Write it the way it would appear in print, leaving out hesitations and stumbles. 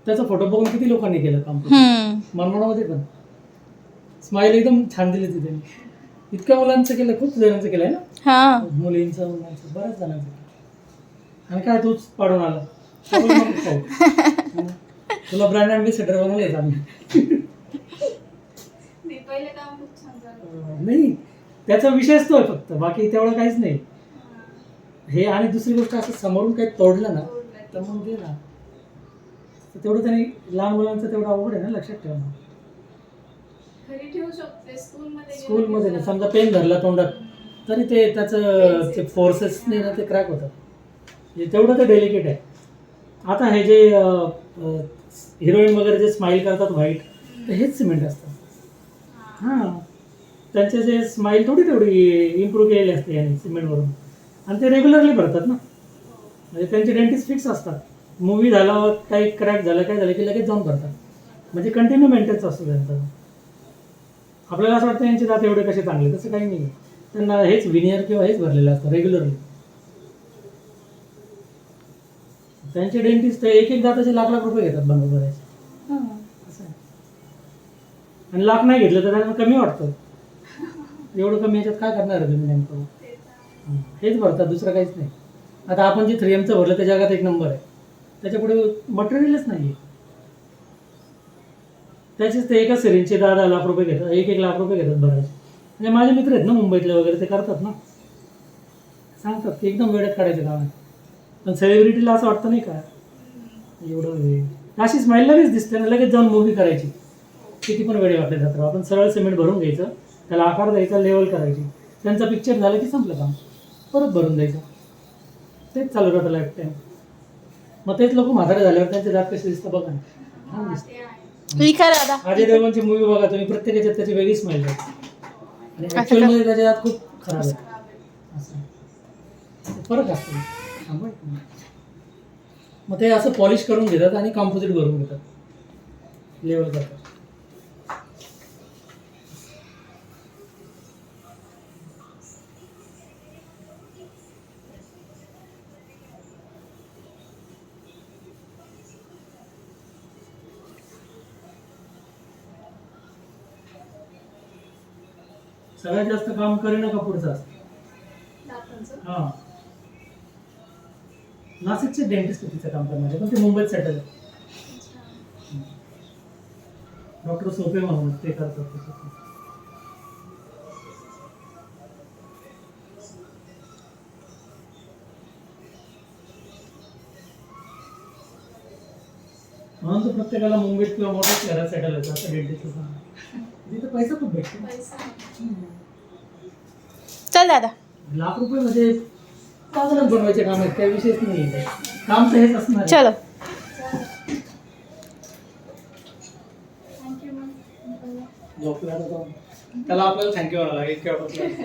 त्याचा फोटो बघून किती लोकांनी केलं काम. मनमाडामध्ये पण स्माईल एकदम छान दिली ती त्यांनी. इतक्या मुलांचं केलं, खूप जणांचं केलंय ना, मुलींचं मुलांचं बऱ्याच जणांचं केलं. आणि काय तूच पाडून आला तुला ब्रँड अँबॅसेडर बनवलेच आम्ही. नाही त्याचा विषयच तो आहे फक्त, बाकी तेवढं काहीच नाही हे. आणि दुसरी गोष्ट असं समोरून काही तोडलं ना तर मग दे ना, तेवढं त्यांनी लहान मुलांचं तेवढं अवघड आहे ना, लक्षात ठेवा ना. स्कूलमध्ये नाही, समजा पेन धरला तोंडात तरी ते त्याचं ते फोर्सेस नाही ना, ते क्रॅक होतात. तेवढं ते डेलिकेट आहे. आता हे जे हिरोईन वगैरे जे स्माईल करतात व्हाईट, तर हेच सिमेंट असतं. हां, त्यांचे जे स्माईल थोडी तेवढी इम्प्रूव्ह केलेली असते यांनी सिमेंटवरून. आणि ते रेग्युलरली भरतात ना, म्हणजे त्यांचे डेंटिस्ट फिक्स असतात. मूवी झाला, काही क्रॅक झालं, काय झालं की लगेच जाऊन भरतात. म्हणजे कंटिन्यू मेंटेन्स असतो त्यांचा. आपल्याला असं वाटतं यांचे दात एवढे कसे चांगले, तसं काही नाही. त्यांना हेच विनियर किंवा हेच भरलेलं असतं रेग्युलरली. त्यांचे डेंटिस्ट एक एक दाताचे लाख लाख रुपये घेतात बंद करायचे. असं आहे. आणि लाख नाही घेतलं तर त्यांना कमी वाटतं. एवढं कमी याच्यात काय करणार आहे तुम्ही नेमकं? हेच भरतात, दुसरं काहीच नाही. आता आपण जे 3Mचं भरलं ते जगात एक नंबर आहे. त्याच्या पुढे मटेरियलच नाही आहे. त्याचेच ते एका सिरिंजचे 10-10 लाख रुपये घेतात, 1-1 लाख रुपये घेतात भरायचे. म्हणजे माझे मित्र आहेत ना मुंबईतले वगैरे, ते करतात ना, सांगतात की एकदम वेळेत काढायचं काम आहे. पण सेलिब्रिटीला असं वाटतं नाही का एवढं वेळ, अशी स्माईल लगेच दिसते ना, लगेच जाऊन मूवी करायची. किती पण वेळे वाटले जातात. आपण सरळ सिमेंट भरून घ्यायचं, त्याला आकार द्यायचा, लेवल करायची. त्यांचा पिक्चर झालं की संपलं काम, परत भरून द्यायचं. तेच चालू राहतं लाईफ टाईम. मग तेच लोक म्हातारे झाल्यावर त्यांचे दात कसे दिसतं बघा ना. अजय देवगणची मूवी बघा तुम्ही, प्रत्येक याच्यात त्याची वेगळी स्माईल आहे. आणि ॲक्च्युअलमध्ये त्याचे दात खूप खराब आहे. असं फरक असतो. मग ते असं पॉलिश करून घेतात आणि कॉम्पोजिट भरून घेतात, लेवल करतात. सगळ्यात जास्त काम करीना कपूरचं असतं. हां, नाशिकचे डेंटिस्ट तिचं काम करण्याचे, पण ते मुंबईत सेटल आहे. डॉक्टर सोपे म्हणून ते करतात. म्हणून तर प्रत्येकाला मुंबईत किंवा मोठ्या शहरात सेटल होतं असं डेंटिस्ट. तिथे पैसा खूप भेटतो. चल दादा, लाख रुपये म्हणजे पागलच बनवायचे काम आहेत, काही विषयच नाही. काम तर हेच असणार. चलो. झोपला त्याला आपल्याला थँक्यू म्हणावं लागेल किंवा